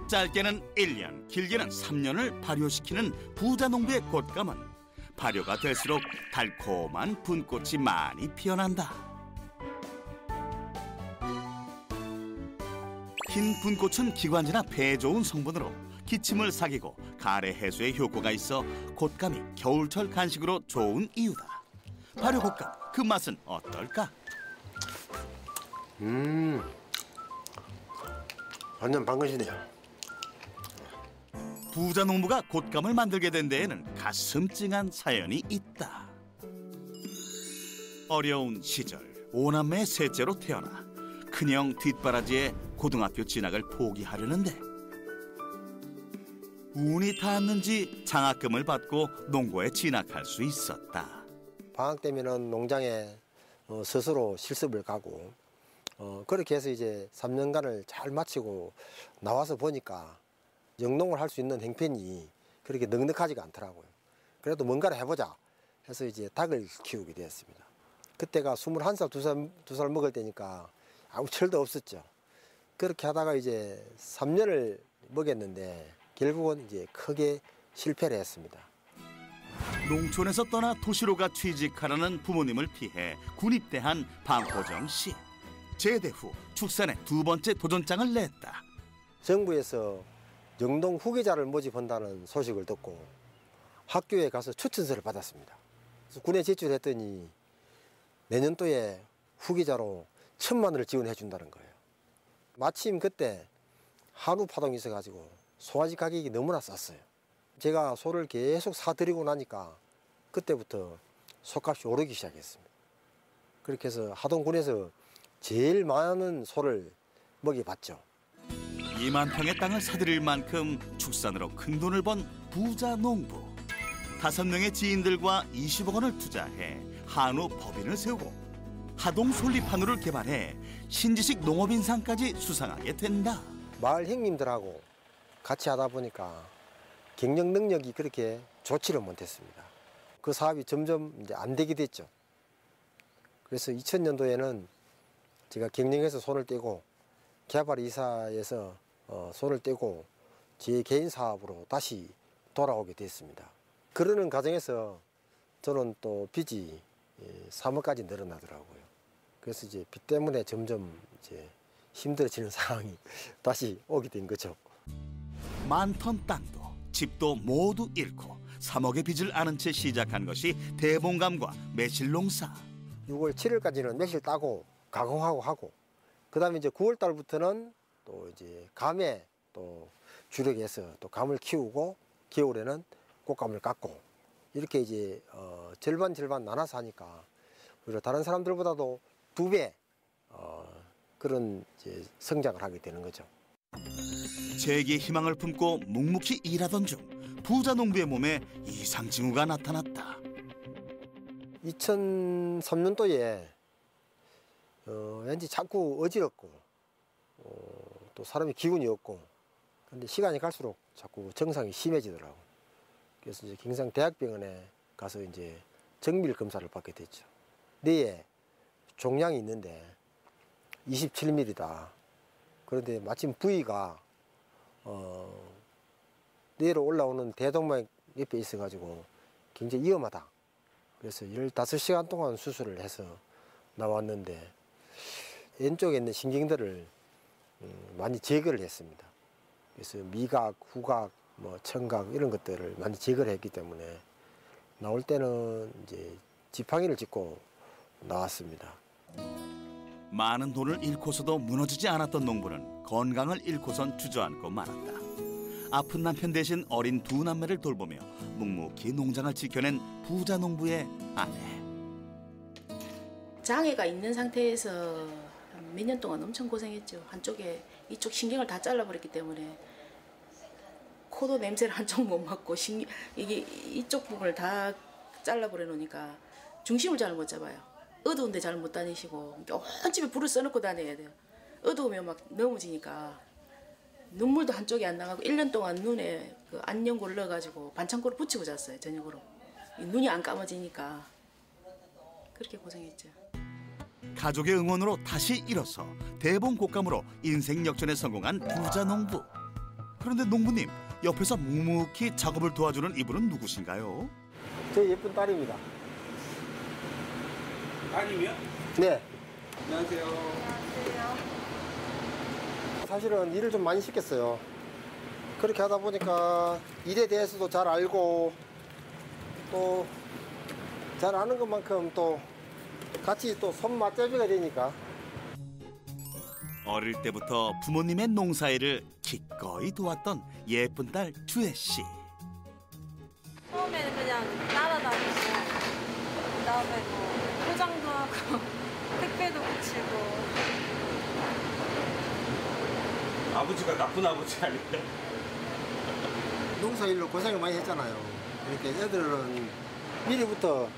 짧게는 1년, 길게는 3년을 발효시키는 부자 농부의 곶감은 발효가 될수록 달콤한 분꽃이 많이 피어난다. 흰 분꽃은 기관지나 폐에 좋은 성분으로 기침을 사귀고 가래 해소에 효과가 있어 곶감이 겨울철 간식으로 좋은 이유다. 발효곶감, 그 맛은 어떨까? 완전 방긋이네요. 부자 농부가 곶감을 만들게 된 데에는 가슴 찡한 사연이 있다. 어려운 시절 오남매의 셋째로 태어나 큰형 뒷바라지에 고등학교 진학을 포기하려는데 운이 닿았는지 장학금을 받고 농고에 진학할 수 있었다. 방학 되면은 농장에 스스로 실습을 가고 그렇게 해서 이제 3년간을 잘 마치고 나와서 보니까 영농을 할 수 있는 형편이 그렇게 넉넉하지가 않더라고요. 그래도 뭔가를 해보자 해서 이제 닭을 키우게 되었습니다. 그때가 21살, 2살 먹을 때니까 아무 철도 없었죠. 그렇게 하다가 이제 3년을 먹였는데 결국은 이제 크게 실패를 했습니다. 농촌에서 떠나 도시로 가 취직하라는 부모님을 피해 군입대한 방호정 씨. 제대 후 축산에 두 번째 도전장을 냈다. 정부에서 영농 후계자를 모집한다는 소식을 듣고 학교에 가서 추천서를 받았습니다. 그래서 군에 제출했더니 내년도에 후계자로 1,000만 원을 지원해 준다는 거예요. 마침 그때 한우 파동이 있어가지고 소화지 가격이 너무나 쌌어요. 제가 소를 계속 사들이고 나니까 그때부터 소값이 오르기 시작했습니다. 그렇게 해서 하동군에서 제일 많은 소를 먹여봤죠. 2만 평의 땅을 사들일 만큼 축산으로 큰 돈을 번 부자 농부. 5명의 지인들과 20억 원을 투자해 한우 법인을 세우고 하동 솔잎한우를 개발해 신지식 농업인상까지 수상하게 된다. 마을 형님들하고 같이 하다 보니까 경영 능력이 그렇게 좋지를 못했습니다. 그 사업이 점점 이제 안 되게 됐죠. 그래서 2000년도에는 제가 경영에서 손을 떼고 개발이사에서 손을 떼고 제 개인 사업으로 다시 돌아오게 됐습니다. 그러는 과정에서 저는 또 빚이 3억까지 늘어나더라고요. 그래서 이제 빚 때문에 점점 이제 힘들어지는 상황이 다시 오게 된 거죠. 10,000톤 땅도 집도 모두 잃고 3억의 빚을 안은 채 시작한 것이 대봉감과 매실농사. 6월 7일까지는 매실 따고 가공하고 하고, 그다음에 이제 9월 달부터는 또 이제 감에 또 주력해서 또 감을 키우고, 겨울에는 꽃감을 깎고, 이렇게 이제 절반 나눠서 하니까 오히려 다른 사람들보다도 2배 그런 이제 성장을 하게 되는 거죠. 재기의 희망을 품고 묵묵히 일하던 중 부자 농부의 몸에 이상 징후가 나타났다. 2003년도에 왠지 자꾸 어지럽고 또 사람이 기운이 없고, 근데 시간이 갈수록 자꾸 증상이 심해지더라고. 그래서 이제 경상대학병원에 가서 이제 정밀 검사를 받게 됐죠. 뇌에 종양이 있는데 27mm다. 그런데 마침 부위가 뇌로 올라오는 대동맥 옆에 있어가지고 굉장히 위험하다. 그래서 15시간 동안 수술을 해서 나왔는데 왼쪽에 있는 신경들을 많이 제거를 했습니다. 그래서 미각, 후각, 뭐 청각 이런 것들을 많이 제거를 했기 때문에 나올 때는 이제 지팡이를 짚고 나왔습니다. 많은 돈을 잃고서도 무너지지 않았던 농부는 건강을 잃고선 주저앉고 말았다. 아픈 남편 대신 어린 2남매를 돌보며 묵묵히 농장을 지켜낸 부자 농부의 아내. 장애가 있는 상태에서 몇 년 동안 엄청 고생했죠. 한쪽에 이쪽 신경을 다 잘라버렸기 때문에 코도 냄새를 한쪽 못 맡고 이게 이쪽 부분을 다 잘라버려 놓으니까 중심을 잘 못 잡아요. 어두운데 잘 못 다니시고 온 집에 불을 써놓고 다녀야 돼요. 어두우면 막 넘어지니까 눈물도 한쪽이 안 나가고 1년 동안 눈에 그 안연고를 넣어가지고 반창고를 붙이고 잤어요. 저녁으로. 눈이 안 감아지니까 그렇게 고생했죠. 가족의 응원으로 다시 일어서 대봉곡감으로 인생 역전에 성공한 부자 농부. 그런데 농부님, 옆에서 묵묵히 작업을 도와주는 이분은 누구신가요? 저 예쁜 딸입니다. 딸이요? 네. 안녕하세요. 사실은 일을 좀 많이 시켰어요. 그렇게 하다 보니까 일에 대해서도 잘 알고 또 잘 아는 것만큼 또 같이 또 손맛잡이가 되니까. 어릴 때부터 부모님의 농사일을 기꺼이 도왔던 예쁜 딸 주혜 씨. 처음에는 그냥 따라다니고 그다음에 뭐 포장도 하고 택배도 붙이고. 아버지가 나쁜 아버지 아니에요? 농사일로 고생을 많이 했잖아요. 이렇게 애들은 미리부터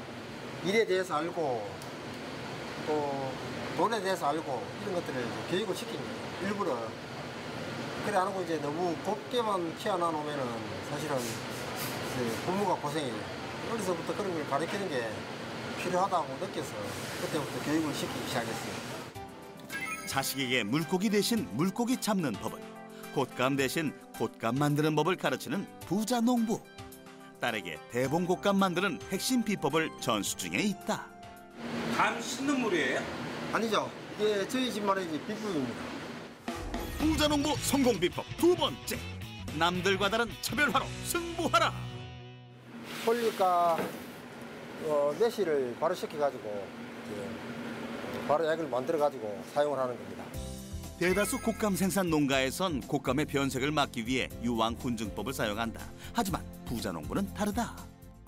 일에 대해서 알고 또 돈에 대해서 알고 이런 것들을 교육을 시키는 거예요. 일부러. 그래 안 하고 이제 너무 곱게만 키워놔놓으면은 사실은 이제 부모가 고생해요. 어려서부터 그런 걸 가르치는 게 필요하다고 느껴서 그때부터 교육을 시키기 시작했어요. 자식에게 물고기 대신 물고기 잡는 법을, 곶감 대신 곶감 만드는 법을 가르치는 부자 농부. 딸에게 대봉곶감 만드는 핵심 비법을 전수 중에 있다. 감 씻는 물이에요? 아니죠. 이게 저희 집만의 비법입니다. 부자 농부 성공 비법 2번째. 남들과 다른 차별화로 승부하라. 솔잎과 매실을 발효시켜가지고 바로 약을 만들어가지고 사용을 하는 겁니다. 대다수 곶감 생산 농가에선 곶감의 변색을 막기 위해 유황 훈증법을 사용한다. 하지만 부자 농부는 다르다.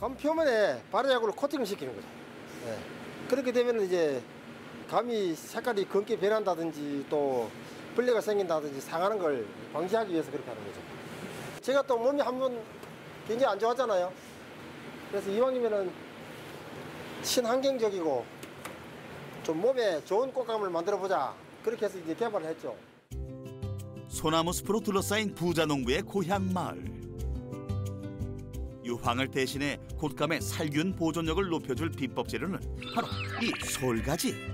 감 표면에 발효약으로 코팅을 시키는 거죠. 네. 그렇게 되면 이제 감이 색깔이 검게 변한다든지 또 벌레가 생긴다든지 상하는 걸 방지하기 위해서 그렇게 하는 거죠. 제가 또 몸이 한번 굉장히 안 좋았잖아요. 그래서 이왕이면은 친환경적이고 좀 몸에 좋은 꽃감을 만들어 보자. 그렇게 해서 이제 개발을 했죠. 소나무 숲으로 둘러싸인 부자농부의 고향 마을. 유황을 대신해 곶감의 살균 보존력을 높여줄 비법 재료는 바로 이 솔가지.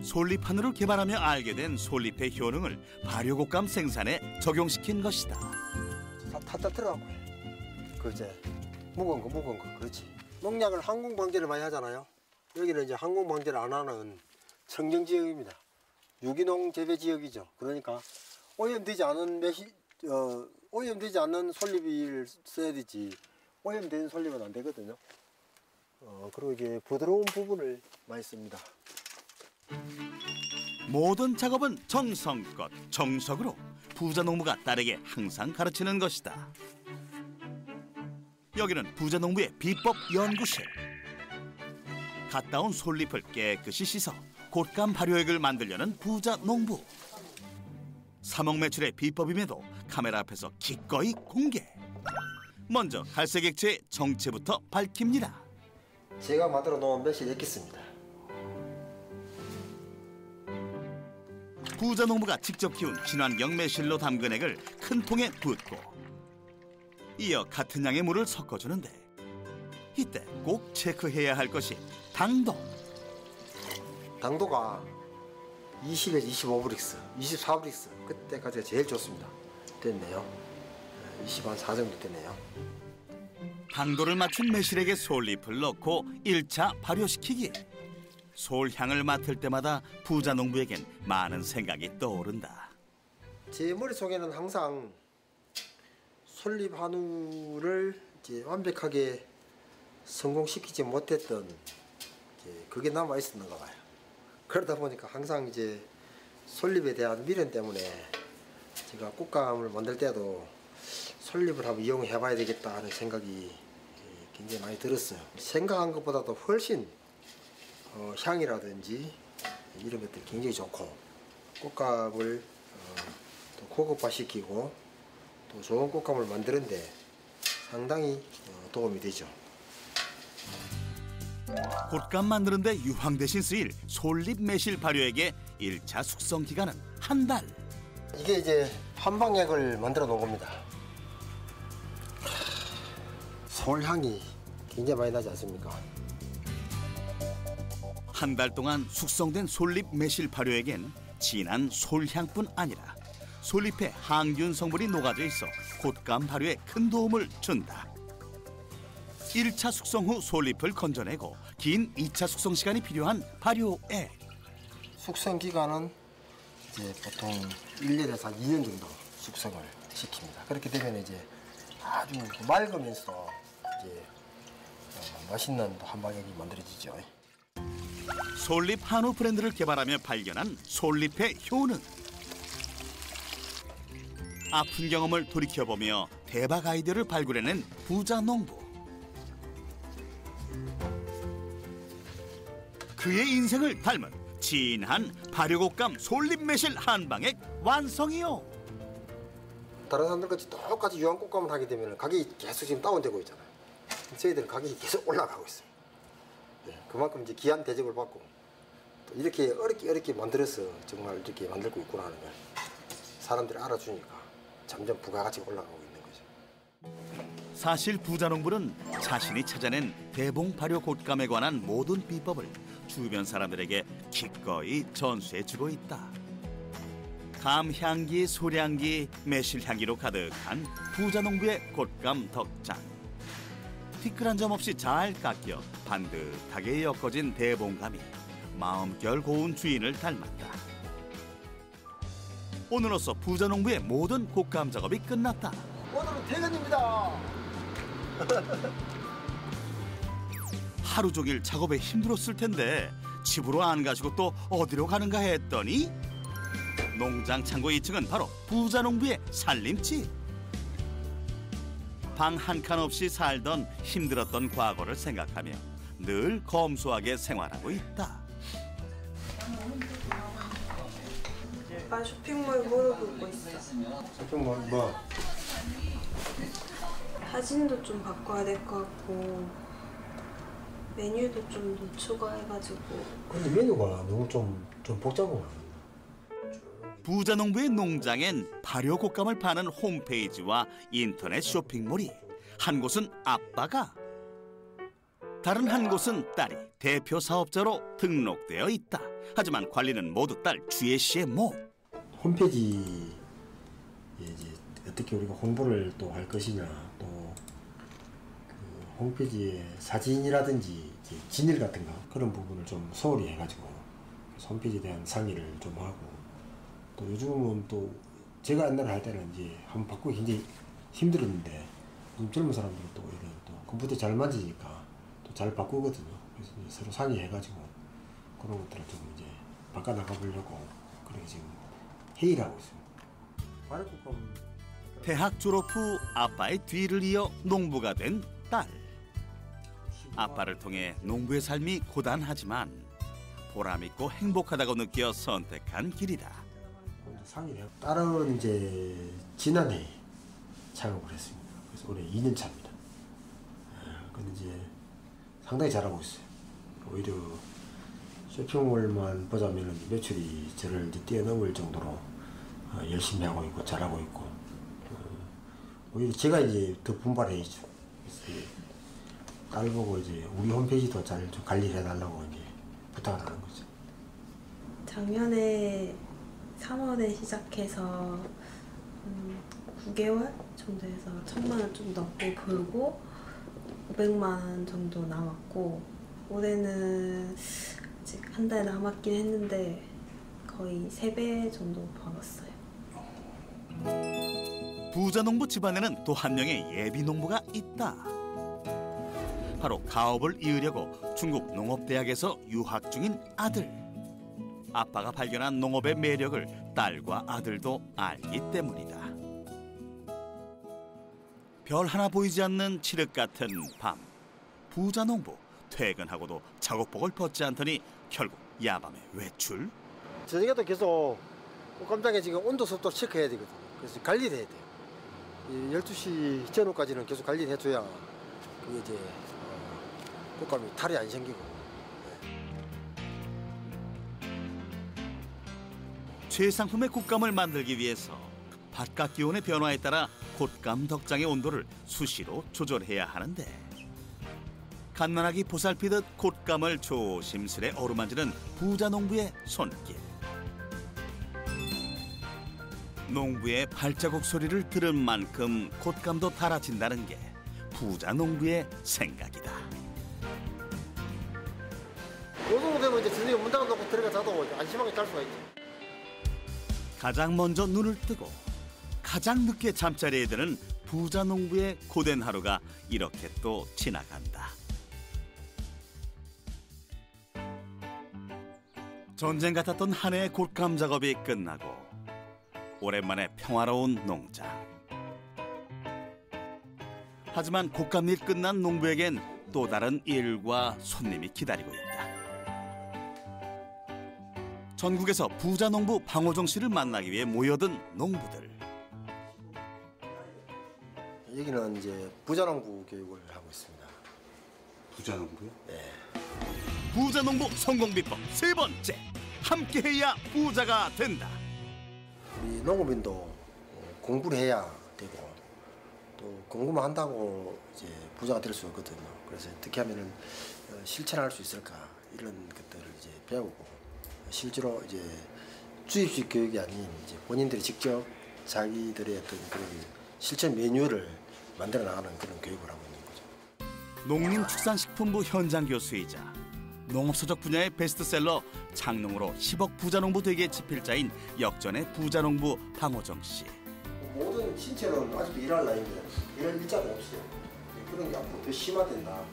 솔잎한우를 개발하며 알게 된 솔잎의 효능을 발효곶감 생산에 적용시킨 것이다. 탔다 들어가고 그 이제 묵은 거 그렇지. 농약을 항공 방제를 많이 하잖아요. 여기는 이제 항공 방제를 안 하는 청정 지역입니다. 유기농 재배 지역이죠. 그러니까 오염되지 않는 솔잎을 써야 되지 오염된 솔잎은 안 되거든요. 그리고 이게 부드러운 부분을 많이 씁니다. 모든 작업은 정성껏 정석으로 부자농부가 딸에게 항상 가르치는 것이다. 여기는 부자농부의 비법 연구실. 갓 따온 솔잎을 깨끗이 씻어 곶감 발효액을 만들려는 부자농부. 3억 매출의 비법임에도 카메라 앞에서 기꺼이 공개. 먼저 갈색 액체의 정체부터 밝힙니다. 제가 만들어 놓은 매실 액기스입니다. 부자농부가 직접 키운 친환경 매실로 담근 액을 큰 통에 붓고 이어 같은 양의 물을 섞어주는데 이때 꼭 체크해야 할 것이 당도. 당도가 20에서 25브릭스, 24브릭스 그때까지가 제일 좋습니다. 됐네요. 24 정도 됐네요. 당도를 맞춘 매실액에 솔잎을 넣고 1차 발효시키기. 솔향을 맡을 때마다 부자농부에겐 많은 생각이 떠오른다. 제 머릿속에는 항상 솔잎 한우를 이제 완벽하게 성공시키지 못했던 그게 남아 있었는가 봐요. 그러다 보니까 항상 이제 솔잎에 대한 미련 때문에 제가 곶감을 만들 때도 솔잎을 한번 이용해 봐야 되겠다 하는 생각이 굉장히 많이 들었어요. 생각한 것보다도 훨씬 향이라든지 이런 것들이 굉장히 좋고 곶감을 또 고급화시키고 또 좋은 곶감을 만드는데 상당히 도움이 되죠. 곶감 만드는데 유황 대신 쓰일 솔잎 매실 발효액의 1차 숙성 기간은 한 달. 이게 이제 한방액을 만들어 놓은 겁니다. 솔향이 굉장히 많이 나지 않습니까? 한 달 동안 숙성된 솔잎 매실 발효액엔 진한 솔향뿐 아니라 솔잎의 항균 성분이 녹아져 있어 곶감 발효에 큰 도움을 준다. 1차 숙성 후 솔잎을 건져내고 긴 2차 숙성 시간이 필요한 발효액. 숙성 기간은 이제 보통 1년에서 한 2년 정도 숙성을 시킵니다. 그렇게 되면 이제 아주 맑으면서 이제 맛있는 한방액이 만들어지죠. 솔잎 한우 브랜드를 개발하며 발견한 솔잎의 효능. 아픈 경험을 돌이켜보며 대박 아이디어를 발굴해낸 부자농부. 그의 인생을 닮은 진한 발효곶감 솔잎 매실 한방액 완성이요. 다른 사람들같이 똑같이 유황 곶감을 하게 되면 가격이 계속 지금 다운되고 있잖아요. 저희들은 가격이 계속 올라가고 있어요. 네, 그만큼 이제 귀한 대접을 받고 또 이렇게 어렵게 만들어서 정말 이렇게 만들고 있구나 하는 걸 사람들이 알아주니까 점점 부가가치가 올라가고 있는 거죠. 사실 부자농부는 자신이 찾아낸 대봉 발효 곶감에 관한 모든 비법을 주변 사람들에게 기꺼이 전수해주고 있다. 감향기, 소량기, 매실향기로 가득한 부자농부의 곶감 덕장. 티끌한 점 없이 잘 깎여 반듯하게 엮어진 대봉감이 마음결 고운 주인을 닮았다. 오늘로써 부자농부의 모든 곶감 작업이 끝났다. 오늘은 퇴근입니다. 하루 종일 작업에 힘들었을 텐데 집으로 안 가시고 또 어디로 가는가 했더니 농장 창고 2층은 바로 부자농부의 살림집. 방 한 칸 없이 살던 힘들었던 과거를 생각하며 늘 검소하게 생활하고 있다. 아빠 쇼핑몰 물어보고 있어. 쇼핑몰 뭐? 사진도 좀 바꿔야 될 것 같고 메뉴도 좀 더 추가해가지고. 근데 메뉴가 너무 좀 복잡한. 부자농부의 농장엔 발효 곶감을 파는 홈페이지와 인터넷 쇼핑몰이, 한 곳은 아빠가, 다른 한 곳은 딸이 대표 사업자로 등록되어 있다. 하지만 관리는 모두 딸 주혜 씨의 몫. 홈페이지에 이제 어떻게 우리가 홍보를 또 할 것이냐, 또 그 홈페이지에 사진이라든지 이제 진일 같은 거 그런 부분을 좀 소홀히 해가지고 홈페이지에 대한 상의를 좀 하고, 또 요즘은 또 제가 옛날에 할 때는 이제 한번 바꾸기 굉장히 힘들었는데 요즘 젊은 사람들은 또 이런 또 컴퓨터 잘 만지니까 또 잘 바꾸거든요. 그래서 이제 서로 상의해가지고 그런 것들을 좀 이제 바꿔 나가 보려고 그렇게 지금 회의를 하고 있습니다. 대학 졸업 후 아빠의 뒤를 이어 농부가 된 딸. 아빠를 통해 농부의 삶이 고단하지만 보람있고 행복하다고 느껴 선택한 길이다. 딸은 이제 지난해 창업을 했습니다. 그래서 올해 2년 차입니다. 근데 이제 상당히 잘하고 있어요. 오히려 쇼핑몰만 보자면 매출이 저를 이제 뛰어넘을 정도로 열심히 하고 있고 잘하고 있고, 오히려 제가 이제 더 분발해야죠. 그래서 딸 보고 이제 우리 홈페이지도 잘 좀 관리를 해달라고 이제 부탁을 하는 거죠. 작년에 3월에 시작해서 9개월 정도 해서 1,000만 원 좀 넘고 벌고 500만 원 정도 남았고, 올해는 아직 한 달 남았긴 했는데 거의 3배 정도 벌었어요. 부자농부 집안에는 또 한 명의 예비농부가 있다. 바로 가업을 이으려고 중국 농업대학에서 유학 중인 아들. 아빠가 발견한 농업의 매력을 딸과 아들도 알기 때문이다. 별 하나 보이지 않는 칠흑 같은 밤. 부자농부 퇴근하고도 작업복을 벗지 않더니 결국 야밤에 외출. 저녁에도 계속 깜짝에 지금 온도 습도 체크해야 되거든요. 그래서 관리를 해야 돼요. 12시 전후까지는 계속 관리를 해줘야 그게 이제 곶감이 탈이 안 생기고. 최상품의 곶감을 만들기 위해서 바깥 기온의 변화에 따라 곶감 덕장의 온도를 수시로 조절해야 하는데, 갓난아기 보살피듯 곶감을 조심스레 어루만지는 부자농부의 손길. 농부의 발자국 소리를 들은 만큼 곶감도 달아진다는 게 부자농부의 생각이다. 요 정도 되면 이제 저녁에 문 닫아놓고 들어가자도 안심하게 잘 수가 있죠. 가장 먼저 눈을 뜨고 가장 늦게 잠자리에 드는 부자농부의 고된 하루가 이렇게 또 지나간다. 전쟁 같았던 한 해의 곶감 작업이 끝나고 오랜만에 평화로운 농장. 하지만 곶감일 끝난 농부에겐 또 다른 일과 손님이 기다리고 있다. 전국에서 부자농부 방호정 씨를 만나기 위해 모여든 농부들. 여기는 이제 부자농부 교육을 하고 있습니다. 부자농부요? 네. 부자농부 성공 비법 세 번째. 함께해야 부자가 된다. 우리 농업인도 공부를 해야 되고 또 공부만 한다고 이제 부자가 될 수 없거든요. 그래서 어떻게 하면은 실천할 수 있을까 이런 것들을 이제 배우고, 실제로 이제 주입식 교육이 아닌 이제 본인들이 직접 자기들의 어떤 그런 실천 매뉴얼을 만들어 나가는 그런 교육을 하고 있는 거죠. 농림축산식품부 현장 교수이자 농업서적 분야의 베스트셀러 장농으로 10억 부자농부 되기의 지필자인 역전의 부자농부 방호정 씨. 모든 신체는 아직도 일할 나이인데 일할 일자가 없어요. 그런 게 앞으로 더 심화된다.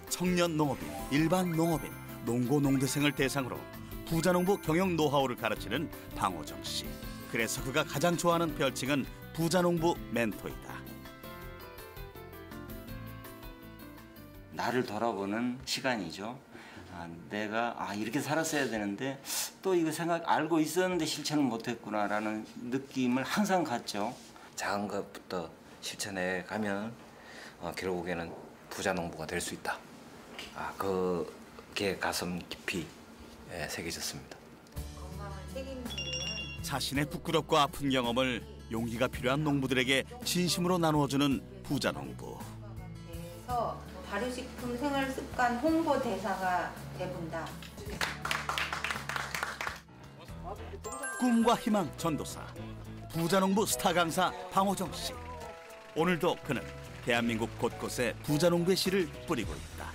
청년 농업인, 일반 농업인, 농고 농대생을 대상으로 부자농부 경영 노하우를 가르치는 방호정 씨. 그래서 그가 가장 좋아하는 별칭은 부자농부 멘토이다. 나를 돌아보는 시간이죠. 내가 이렇게 살았어야 되는데 또 이거 알고 있었는데 실천을 못했구나라는 느낌을 항상 갖죠. 작은 것부터 실천해 가면 결국에는 부자 농부가 될 수 있다. 그게 가슴 깊이 새겨졌습니다. 자신의 부끄럽고 아픈 경험을 용기가 필요한 농부들에게 진심으로 나누어주는 부자 농부. 그래서 발효식품 생활습관 홍보 대사가 돼본다. 꿈과 희망 전도사, 부자 농부 스타 강사 방호정 씨. 오늘도 그는 대한민국 곳곳에 부자 농부의 씨를 뿌리고 있다.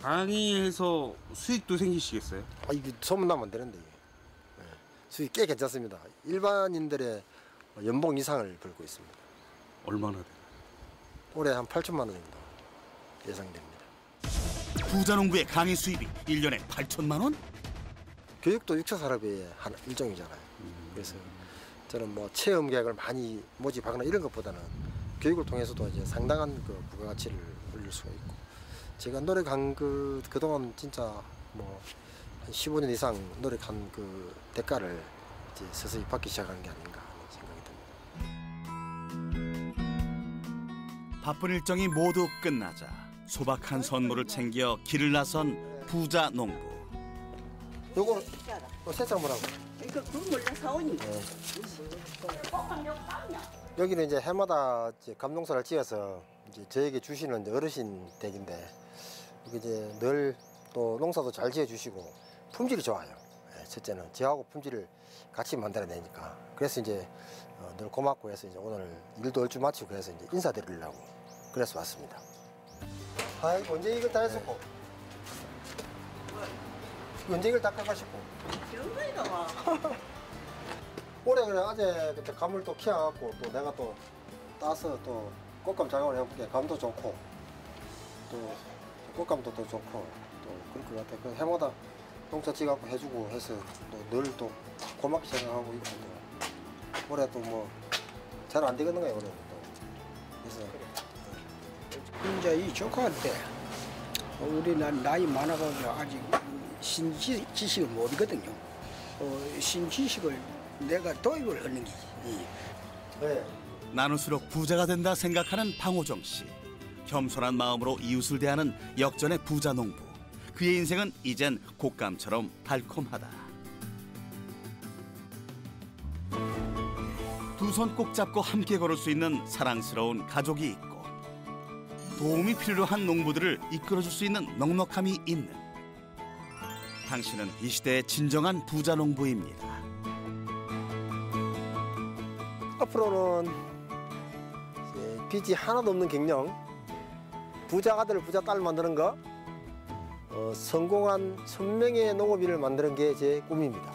강의해서 수익도 생기시겠어요? 이게 소문나면 안 되는데 수익 꽤 괜찮습니다. 일반인들의 연봉 이상을 벌고 있습니다. 얼마나 돼요? 올해 한 8천만 원 정도 예상됩니다. 부자 농부의 강의 수입이 1년에 8천만 원? 교육도 육체 산업의 한 일종이잖아요. 그래서 저는 뭐 체험 계획을 많이 모집하거나 이런 것보다는 교육을 통해서도 이제 상당한 그 부가가치를 올릴 수가 있고, 제가 노력한 그동안 진짜 뭐 한 15년 이상 노력한 그 대가를 이제 서서히 받기 시작하는 게 아닌가 하는 생각이 듭니다. 바쁜 일정이 모두 끝나자 소박한 선물을 챙겨 길을 나선 부자 농부. 요거 세차 뭐라고? 이거 국물 사오니. 여기는 이제 해마다 이제 감농사를 지어서 이제 저에게 주시는 이제 어르신 댁인데, 여기 이제 늘 또 농사도 잘 지어주시고 품질이 좋아요. 첫째는 저하고 품질을 같이 만들어내니까. 그래서 이제 늘 고맙고 해서 이제 오늘 일도 얼추 마치고 해서 이제 인사드리려고 그래서 왔습니다. 아이고, 언제 이걸 다 했었고? 언제 이걸 다 깎아셨고? 올해 그래 어제 그때 감을 또 키워갖고 또 내가 또 따서 또 꽃감 작업을 해볼게. 감도 좋고 또 꽃감도 또 좋고 또 그럴 것 같아. 그 해마다 농사 지갖고 해주고 해서 또 늘 또 고맙게 생각하고 있고, 또 올해 또 뭐 잘 안 되겠는 거예요 올해 또. 그래서 이제 이 조카한테 우리는 나이 많아가지고 아직 신지식을 모르거든요. 신지식을 내가 도입을 하는 게. 네. 나눌수록 부자가 된다 생각하는 방호정 씨. 겸손한 마음으로 이웃을 대하는 역전의 부자 농부. 그의 인생은 이젠 곶감처럼 달콤하다. 두 손 꼭 잡고 함께 걸을 수 있는 사랑스러운 가족이 있고, 도움이 필요한 농부들을 이끌어줄 수 있는 넉넉함이 있는, 당신은 이 시대의 진정한 부자 농부입니다. 앞으로는 빚이 하나도 없는 경영, 부자 아들 부자 딸 만드는 거, 성공한 1000명의 농업인을 만드는 게 제 꿈입니다.